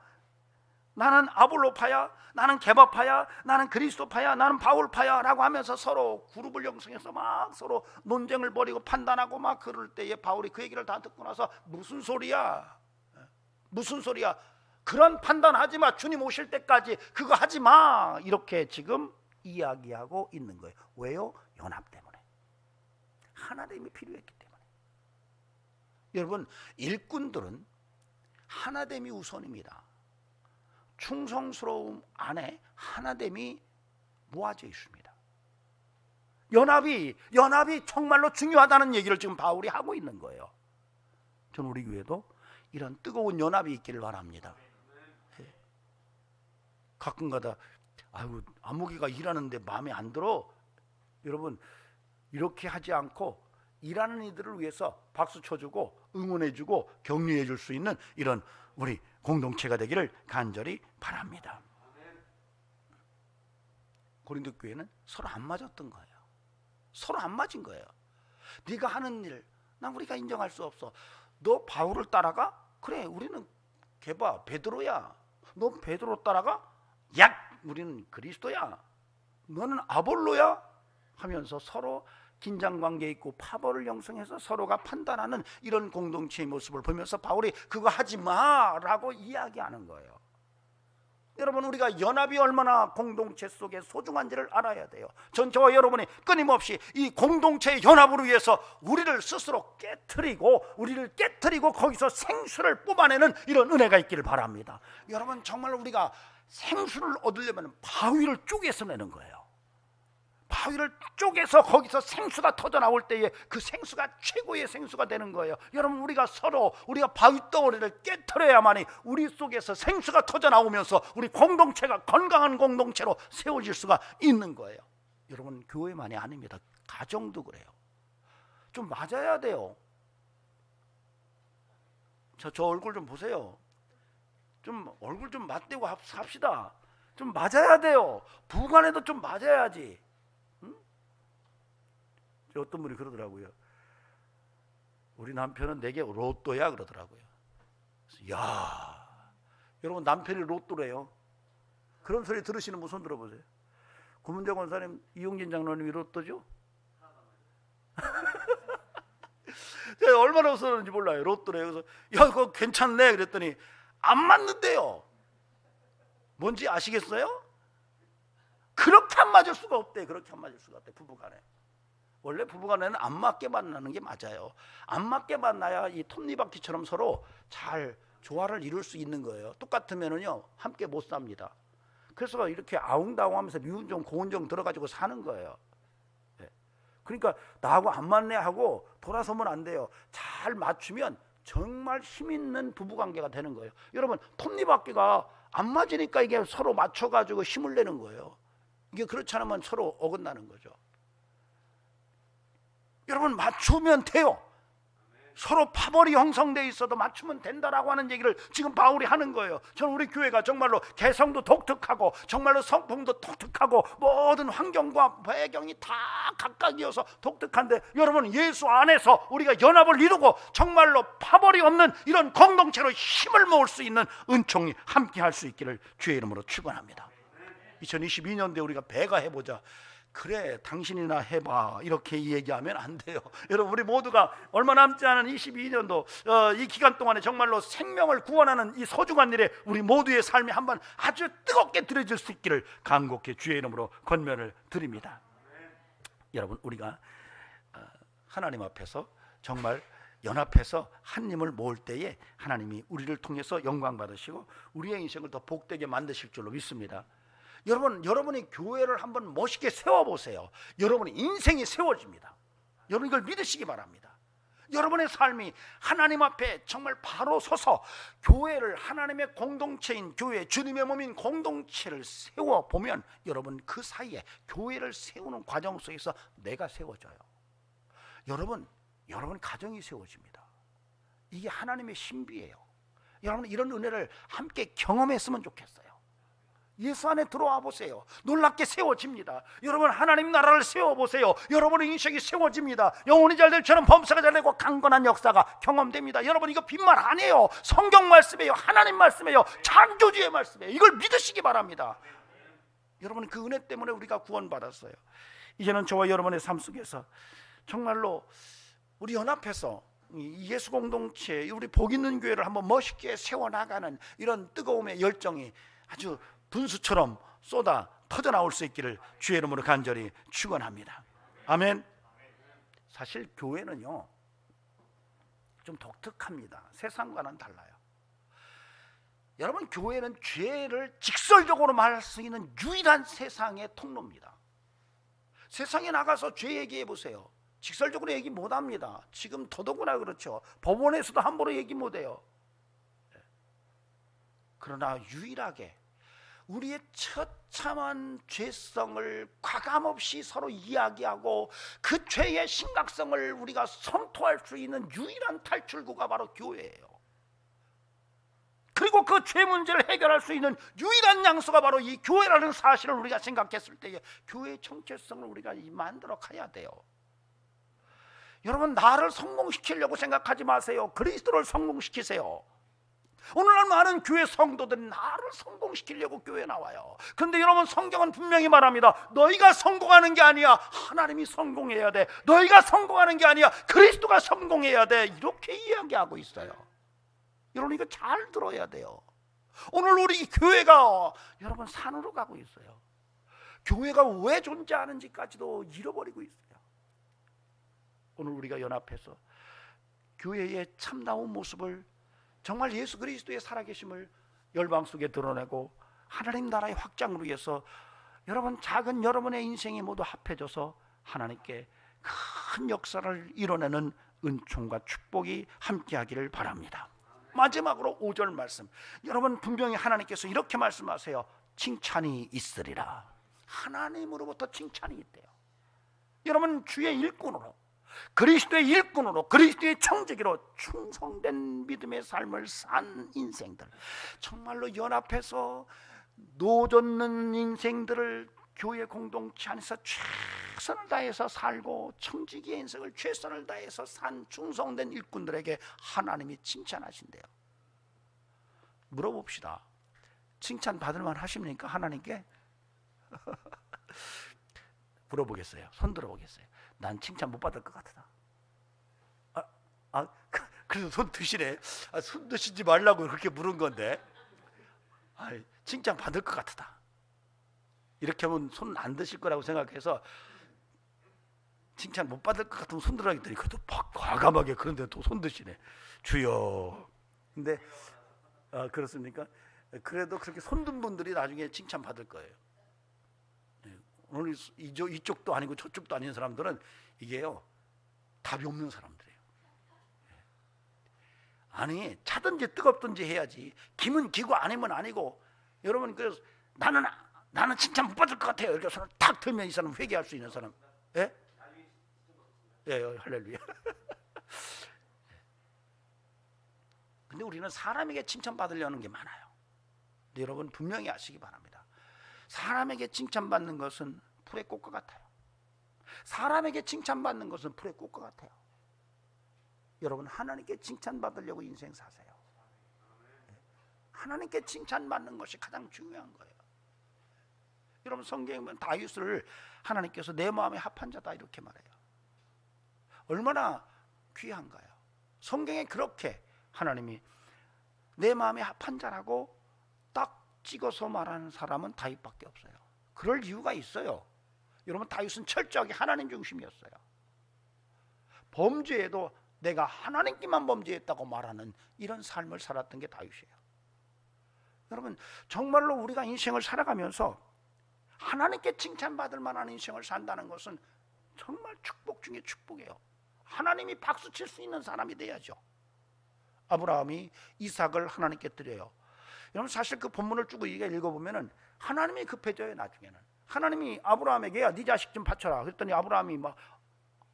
나는 아볼로파야, 나는 게바파야, 나는 그리스도파야, 나는 바울파야 라고 하면서 서로 그룹을 형성해서 막 서로 논쟁을 벌이고 판단하고 막 그럴 때에 바울이 그 얘기를 다 듣고 나서 무슨 소리야, 무슨 소리야, 그런 판단하지 마, 주님 오실 때까지 그거 하지 마, 이렇게 지금 이야기하고 있는 거예요. 왜요? 연합 때문에, 하나됨이 필요했기 때문에. 여러분 일꾼들은 하나됨이 우선입니다. 충성스러움 안에 하나됨이 모아져 있습니다. 연합이 정말로 중요하다는 얘기를 지금 바울이 하고 있는 거예요. 저는 우리 교회도 이런 뜨거운 연합이 있기를 바랍니다. 가끔가다 아이고 안목이가 일하는데 마음에 안 들어. 여러분 이렇게 하지 않고 일하는 이들을 위해서 박수 쳐주고 응원해주고 격려해줄 수 있는 이런 우리 공동체가 되기를 간절히 바랍니다. 고린도 교회는 서로 안 맞았던 거예요. 서로 안 맞은 거예요. 네가 하는 일, 난 우리가 인정할 수 없어. 너 바울을 따라가? 그래, 우리는 게바 베드로야. 너 베드로 따라가? 야, 우리는 그리스도야. 너는 아볼로야? 하면서 서로 긴장관계 있고 파벌을 형성해서 서로가 판단하는 이런 공동체의 모습을 보면서 바울이 그거 하지 마라고 이야기하는 거예요. 여러분 우리가 연합이 얼마나 공동체 속에 소중한지를 알아야 돼요. 전 저와 여러분이 끊임없이 이 공동체의 연합을 위해서 우리를 스스로 우리를 깨트리고 거기서 생수를 뽑아내는 이런 은혜가 있기를 바랍니다. 여러분 정말 우리가 생수를 얻으려면 바위를 쪼개서 내는 거예요. 바위를 쪼개서 거기서 생수가 터져 나올 때에 그 생수가 최고의 생수가 되는 거예요. 여러분 우리가 바위 덩어리를 깨트려야만이 우리 속에서 생수가 터져 나오면서 우리 공동체가 건강한 공동체로 세워질 수가 있는 거예요. 여러분 교회만이 아닙니다. 가정도 그래요. 좀 맞아야 돼요. 저 얼굴 좀 보세요. 좀 얼굴 좀 맞대고 합시다. 좀 맞아야 돼요. 부부간에도 좀 맞아야지. 어떤 분이 그러더라고요. 우리 남편은 내게 로또야 그러더라고요. 야, 여러분 남편이 로또래요. 그런 소리 들으시는 분 손 들어보세요. 구문재 권사님, 이용진 장로님이 로또죠? 제가 얼마나 웃었는지 몰라요. 로또래요. 그래서 야 그거 괜찮네 그랬더니 안 맞는데요. 뭔지 아시겠어요? 그렇게 안 맞을 수가 없대. 그렇게 안 맞을 수가 없대. 부부간에. 원래 부부간에는 안 맞게 만나는 게 맞아요. 안 맞게 만나야 이 톱니바퀴처럼 서로 잘 조화를 이룰 수 있는 거예요. 똑같으면은요 함께 못 삽니다. 그래서 이렇게 아웅다웅하면서 미운정 고운정 들어가지고 사는 거예요. 그러니까 나하고 안 맞네 하고 돌아서면 안 돼요. 잘 맞추면 정말 힘 있는 부부관계가 되는 거예요. 여러분 톱니바퀴가 안 맞으니까 이게 서로 맞춰가지고 힘을 내는 거예요. 이게 그렇지 않으면 서로 어긋나는 거죠. 여러분 맞추면 돼요. 서로 파벌이 형성되어 있어도 맞추면 된다라고 하는 얘기를 지금 바울이 하는 거예요. 저는 우리 교회가 정말로 개성도 독특하고 정말로 성품도 독특하고 모든 환경과 배경이 다 각각이어서 독특한데, 여러분 예수 안에서 우리가 연합을 이루고 정말로 파벌이 없는 이런 공동체로 힘을 모을 수 있는 은총이 함께 할 수 있기를 주의 이름으로 축원합니다. 2022년도에 우리가 배가 해보자. 그래 당신이나 해봐 이렇게 얘기하면 안 돼요. 여러분 우리 모두가 얼마 남지 않은 22년도 이 기간 동안에 정말로 생명을 구원하는 이 소중한 일에 우리 모두의 삶이 한번 아주 뜨겁게 들여질 수 있기를 간곡히 주의 이름으로 권면을 드립니다. 여러분 우리가 하나님 앞에서 정말 연합해서 한 힘을 모을 때에 하나님이 우리를 통해서 영광 받으시고 우리의 인생을 더 복되게 만드실 줄로 믿습니다. 여러분, 여러분이 교회를 한번 멋있게 세워보세요. 여러분의 인생이 세워집니다. 여러분 이걸 믿으시기 바랍니다. 여러분의 삶이 하나님 앞에 정말 바로 서서 교회를, 하나님의 공동체인 교회, 주님의 몸인 공동체를 세워보면 여러분 그 사이에 교회를 세우는 과정 속에서 내가 세워져요. 여러분 가정이 세워집니다. 이게 하나님의 신비예요. 여러분 이런 은혜를 함께 경험했으면 좋겠어요. 예수 안에 들어와 보세요. 놀랍게 세워집니다. 여러분 하나님 나라를 세워보세요. 여러분의 인생이 세워집니다. 영혼이 잘 될 처럼 범사가 잘 되고 강건한 역사가 경험됩니다. 여러분 이거 빈말 아니에요. 성경 말씀이에요. 하나님 말씀이에요. 창조주의 말씀이에요. 이걸 믿으시기 바랍니다. 여러분 그 은혜 때문에 우리가 구원받았어요. 이제는 저와 여러분의 삶 속에서 정말로 우리 연합해서 예수 공동체, 우리 복 있는 교회를 한번 멋있게 세워나가는 이런 뜨거움의 열정이 아주 분수처럼 쏟아 터져나올 수 있기를 주의 이름으로 간절히 축원합니다. 아멘. 사실 교회는요 좀 독특합니다. 세상과는 달라요. 여러분 교회는 죄를 직설적으로 말할 수 있는 유일한 세상의 통로입니다. 세상에 나가서 죄 얘기해 보세요. 직설적으로 얘기 못합니다. 지금 더더구나 그렇죠. 법원에서도 함부로 얘기 못해요. 그러나 유일하게 우리의 처참한 죄성을 과감없이 서로 이야기하고 그 죄의 심각성을 우리가 선포할 수 있는 유일한 탈출구가 바로 교회예요. 그리고 그 죄 문제를 해결할 수 있는 유일한 장소가 바로 이 교회라는 사실을 우리가 생각했을 때에 교회의 정체성을 우리가 만들어 가야 돼요. 여러분 나를 성공시키려고 생각하지 마세요. 그리스도를 성공시키세요. 오늘날 많은 교회 성도들이 나를 성공시키려고 교회에 나와요. 그런데 여러분 성경은 분명히 말합니다. 너희가 성공하는 게 아니야. 하나님이 성공해야 돼. 너희가 성공하는 게 아니야. 그리스도가 성공해야 돼. 이렇게 이야기하고 있어요. 여러분 이거 잘 들어야 돼요. 오늘 우리 교회가 여러분 산으로 가고 있어요. 교회가 왜 존재하는지까지도 잃어버리고 있어요. 오늘 우리가 연합해서 교회의 참다운 모습을 정말 예수 그리스도의 살아계심을 열방 속에 드러내고 하나님 나라의 확장을 위해서 여러분 작은 여러분의 인생이 모두 합해져서 하나님께 큰 역사를 이뤄내는 은총과 축복이 함께하기를 바랍니다. 마지막으로 5절 말씀, 여러분 분명히 하나님께서 이렇게 말씀하세요. 칭찬이 있으리라. 하나님으로부터 칭찬이 있대요. 여러분 주의 일꾼으로, 그리스도의 일꾼으로, 그리스도의 청지기로 충성된 믿음의 삶을 산 인생들, 정말로 연합해서 노젓는 인생들을 교회 공동체 안에서 최선을 다해서 살고 청지기의 인생을 최선을 다해서 산 충성된 일꾼들에게 하나님이 칭찬하신대요. 물어봅시다. 칭찬 받을만 하십니까? 하나님께? 물어보겠어요. 손 들어보겠어요. 난 칭찬 못 받을 것 같다. 그래서 손 드시네. 손 드시지 말라고 그렇게 물은 건데. 칭찬 받을 것 같다. 이렇게 하면 손 안 드실 거라고 생각해서 칭찬 못 받을 것 같으면 손 들어 했더니 그래도 과감하게 그런데 또 손 드시네. 주여. 근데 그렇습니까? 그래도 그렇게 손든 분들이 나중에 칭찬 받을 거예요. 오늘 이쪽도 아니고 저쪽도 아닌 사람들은 이게요 답이 없는 사람들이에요. 아니 차든지 뜨겁든지 해야지. 김은 기고 아니면 아니고. 여러분 그래서 나는 칭찬 못 받을 것 같아요. 이렇게 손을 탁 들면 이 사람 회개할 수 있는 사람. 예? 예, 할렐루야. 근데 우리는 사람에게 칭찬받으려는 게 많아요. 근데 여러분 분명히 아시기 바랍니다. 사람에게 칭찬받는 것은 풀의 꽃과 같아요. 사람에게 칭찬받는 것은 풀의 꽃과 같아요. 여러분 하나님께 칭찬받으려고 인생 사세요. 하나님께 칭찬받는 것이 가장 중요한 거예요. 여러분 성경에 보면 다윗을 하나님께서 내 마음에 합한 자다 이렇게 말해요. 얼마나 귀한가요? 성경에 그렇게 하나님이 내 마음에 합한 자라고 딱 찍어서 말하는 사람은 다윗밖에 없어요. 그럴 이유가 있어요. 여러분 다윗은 철저하게 하나님 중심이었어요. 범죄에도 내가 하나님께만 범죄했다고 말하는 이런 삶을 살았던 게 다윗이에요. 여러분 정말로 우리가 인생을 살아가면서 하나님께 칭찬받을 만한 인생을 산다는 것은 정말 축복 중에 축복이에요. 하나님이 박수 칠 수 있는 사람이 돼야죠. 아브라함이 이삭을 하나님께 드려요. 여러분 사실 그 본문을 쭉 읽어보면 하나님이 급해져요. 나중에는 하나님이 아브라함에게 야, 네 자식 좀 바쳐라 그랬더니 아브라함이 막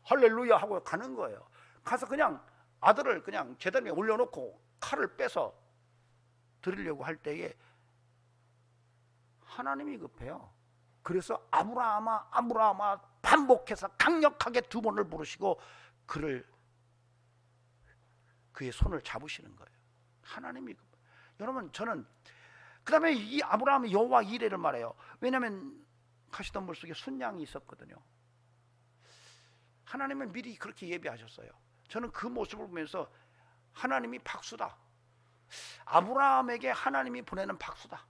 할렐루야 하고 가는 거예요. 가서 그냥 아들을 그냥 제단에 올려놓고 칼을 빼서 드리려고 할 때에 하나님이 급해요. 그래서 아브라함아 아브라함아 반복해서 강력하게 두 번을 부르시고 그의 손을 잡으시는 거예요. 하나님이 급해요. 여러분 저는 그 다음에 이 아브라함이 여호와 이레를 말해요. 왜냐하면 가시덤불 속에 순양이 있었거든요. 하나님은 미리 그렇게 예비하셨어요. 저는 그 모습을 보면서 하나님이 박수다. 아브라함에게 하나님이 보내는 박수다.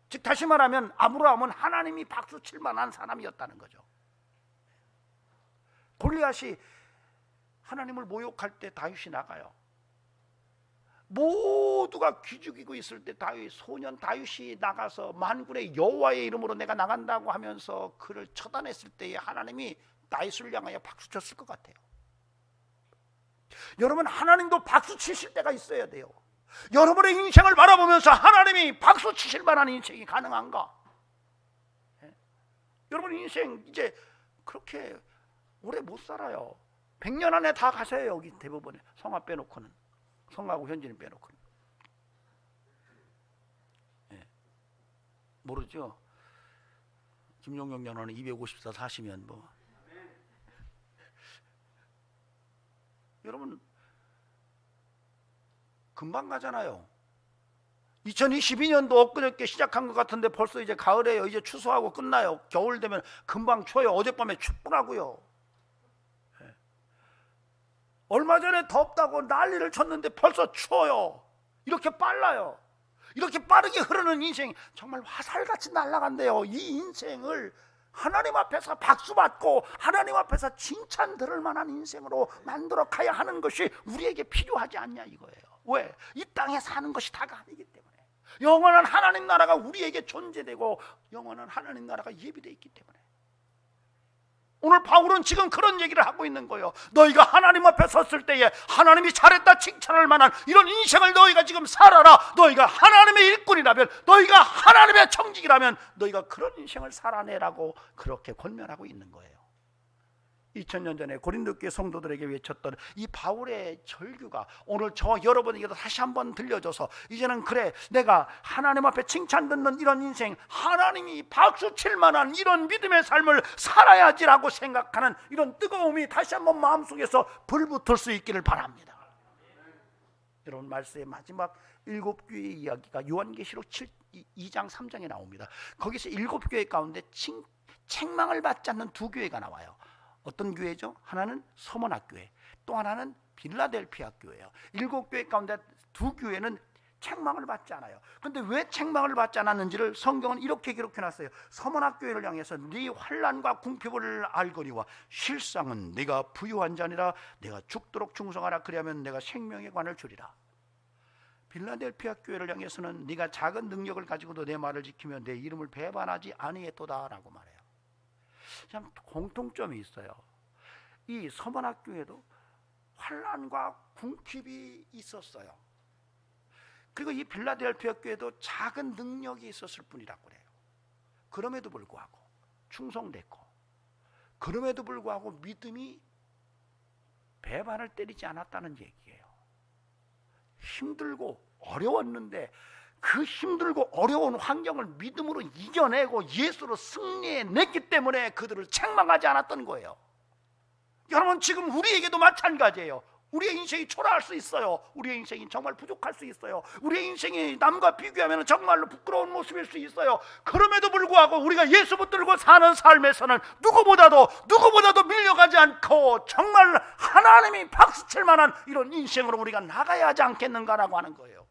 즉 다시 말하면 아브라함은 하나님이 박수 칠 만한 사람이었다는 거죠. 골리앗이 하나님을 모욕할 때 다윗이 나가요. 모두가 기죽이고 있을 때 소년 다윗이 나가서 만군의 여호와의 이름으로 내가 나간다고 하면서 그를 처단했을 때에 하나님이 다윗을 향하여 박수 쳤을 것 같아요. 여러분 하나님도 박수 치실 때가 있어야 돼요. 여러분의 인생을 바라보면서 하나님이 박수 치실 만한 인생이 가능한가? 여러분 인생 이제 그렇게 오래 못 살아요. 100년 안에 다 가세요. 여기 대부분 성화 빼놓고는, 성하고 현진이 빼놓고는. 모르죠. 김용경 연원은 254 사시면 뭐 여러분 금방 가잖아요. 2022년도 엊그저께 시작한 것 같은데 벌써 이제 가을에요. 이제 추수하고 끝나요. 겨울 되면 금방 추워요. 어젯밤에 춥더라고요. 얼마 전에 덥다고 난리를 쳤는데 벌써 추워요. 이렇게 빨라요. 이렇게 빠르게 흐르는 인생 정말 화살같이 날아간대요. 이 인생을 하나님 앞에서 박수받고 하나님 앞에서 칭찬 들을 만한 인생으로 만들어 가야 하는 것이 우리에게 필요하지 않냐 이거예요. 왜? 이 땅에 사는 것이 다가 아니기 때문에. 영원한 하나님 나라가 우리에게 존재되고 영원한 하나님 나라가 예비되어 있기 때문에. 오늘 바울은 지금 그런 얘기를 하고 있는 거예요. 너희가 하나님 앞에 섰을 때에 하나님이 잘했다 칭찬할 만한 이런 인생을 너희가 지금 살아라. 너희가 하나님의 일꾼이라면, 너희가 하나님의 청직이라면 너희가 그런 인생을 살아내라고 그렇게 권면하고 있는 거예요. 2000년 전에 고린도 교회 성도들에게 외쳤던 이 바울의 절규가 오늘 저 여러분에게도 다시 한번 들려줘서 이제는 그래, 내가 하나님 앞에 칭찬 듣는 이런 인생, 하나님이 박수 칠 만한 이런 믿음의 삶을 살아야지라고 생각하는 이런 뜨거움이 다시 한번 마음속에서 불붙을 수 있기를 바랍니다. 여러분 말씀의 마지막 7교회의 이야기가 요한계시록 2장 3장에 나옵니다. 거기서 7교회 가운데 책망을 받지 않는 2교회가 나와요. 어떤 교회죠? 하나는 서머나 교회, 또 하나는 빌라델피아 교회예요. 7교회 가운데 2교회는 책망을 받지 않아요. 그런데 왜 책망을 받지 않았는지를 성경은 이렇게 기록해놨어요. 서머나 교회를 향해서 네 환난과 궁핍을 알거니와 실상은 네가 부유한 자니라. 내가 죽도록 충성하라. 그리하면 내가 생명의 관을 주리라. 빌라델피아 교회를 향해서는 네가 작은 능력을 가지고도 내 말을 지키며 내 이름을 배반하지 아니했도다라고 말해요. 참 공통점이 있어요. 이 서머나 교회도 환난과 궁핍이 있었어요. 그리고 이 빌라델피아 교회도 작은 능력이 있었을 뿐이라고 그래요. 그럼에도 불구하고 충성됐고, 그럼에도 불구하고 믿음이 배반을 때리지 않았다는 얘기예요. 힘들고 어려웠는데 그 힘들고 어려운 환경을 믿음으로 이겨내고 예수로 승리해냈기 때문에 그들을 책망하지 않았던 거예요. 여러분, 지금 우리에게도 마찬가지예요. 우리의 인생이 초라할 수 있어요. 우리의 인생이 정말 부족할 수 있어요. 우리의 인생이 남과 비교하면 정말로 부끄러운 모습일 수 있어요. 그럼에도 불구하고 우리가 예수 붙들고 사는 삶에서는 누구보다도 밀려가지 않고 정말 하나님이 박수칠 만한 이런 인생으로 우리가 나가야 하지 않겠는가라고 하는 거예요.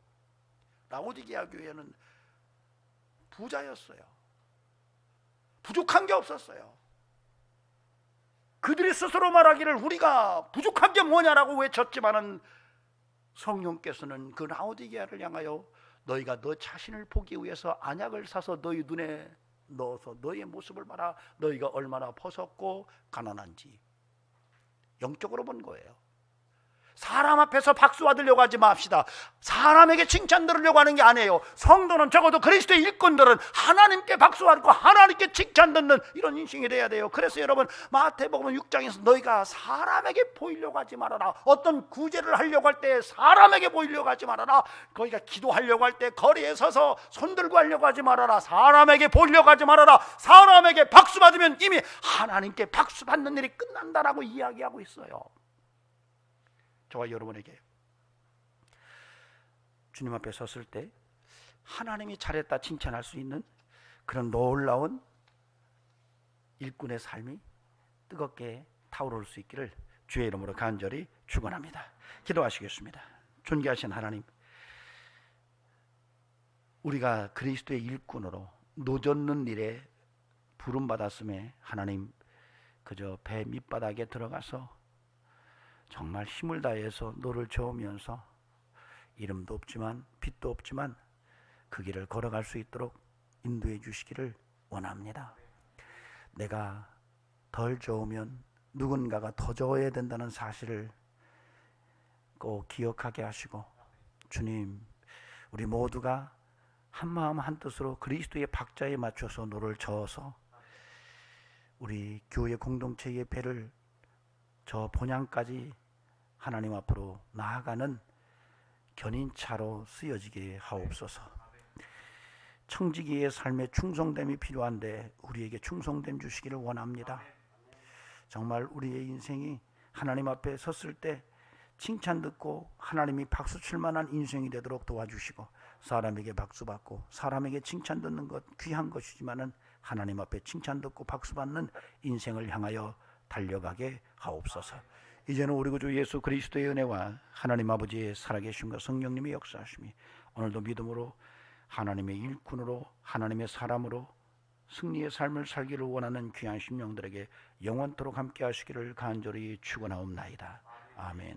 라오디게아 교회는 부자였어요. 부족한 게 없었어요. 그들이 스스로 말하기를 우리가 부족한 게 뭐냐라고 외쳤지만은 성령께서는 그 라오디게아를 향하여 너희가 너 자신을 보기 위해서 안약을 사서 너희 눈에 넣어서 너희의 모습을 봐라. 너희가 얼마나 벗었고 가난한지 영적으로 본 거예요. 사람 앞에서 박수 받으려고 하지 맙시다. 사람에게 칭찬 들으려고 하는 게 아니에요. 성도는 적어도 그리스도의 일꾼들은 하나님께 박수 받고 하나님께 칭찬 듣는 이런 인생이 돼야 돼요. 그래서 여러분, 마태복음 6장에서 너희가 사람에게 보이려고 하지 말아라. 어떤 구제를 하려고 할 때 사람에게 보이려고 하지 말아라. 너희가 기도하려고 할 때 거리에 서서 손들고 하려고 하지 말아라. 사람에게 보이려고 하지 말아라. 사람에게 박수 받으면 이미 하나님께 박수 받는 일이 끝난다라고 이야기하고 있어요. 저와 여러분에게 주님 앞에 섰을 때 하나님이 잘했다 칭찬할 수 있는 그런 놀라운 일꾼의 삶이 뜨겁게 타오를 수 있기를 주의 이름으로 간절히 축원합니다. 기도하시겠습니다. 존귀하신 하나님, 우리가 그리스도의 일꾼으로 노젓는 일에 부름받았음에 하나님 그저 배 밑바닥에 들어가서 정말 힘을 다해서 노를 저으면서 이름도 없지만 빛도 없지만 그 길을 걸어갈 수 있도록 인도해 주시기를 원합니다. 내가 덜 저으면 누군가가 더 저어야 된다는 사실을 꼭 기억하게 하시고, 주님, 우리 모두가 한마음 한뜻으로 그리스도의 박자에 맞춰서 노를 저어서 우리 교회 공동체의 배를 저 본향까지 하나님 앞으로 나아가는 견인차로 쓰여지게 하옵소서. 청지기의 삶에 충성됨이 필요한데 우리에게 충성됨 주시기를 원합니다. 정말 우리의 인생이 하나님 앞에 섰을 때 칭찬 듣고 하나님이 박수 칠 만한 인생이 되도록 도와주시고, 사람에게 박수 받고 사람에게 칭찬 듣는 것 귀한 것이지만은 하나님 앞에 칭찬 듣고 박수 받는 인생을 향하여 달려가게 하옵소서. 이제는 우리 구주 예수 그리스도의 은혜와 하나님 아버지의 살아계심과 성령님의 역사하심이 오늘도 믿음으로 하나님의 일꾼으로 하나님의 사람으로 승리의 삶을 살기를 원하는 귀한 심령들에게 영원토록 함께 하시기를 간절히 축원하옵나이다. 아멘.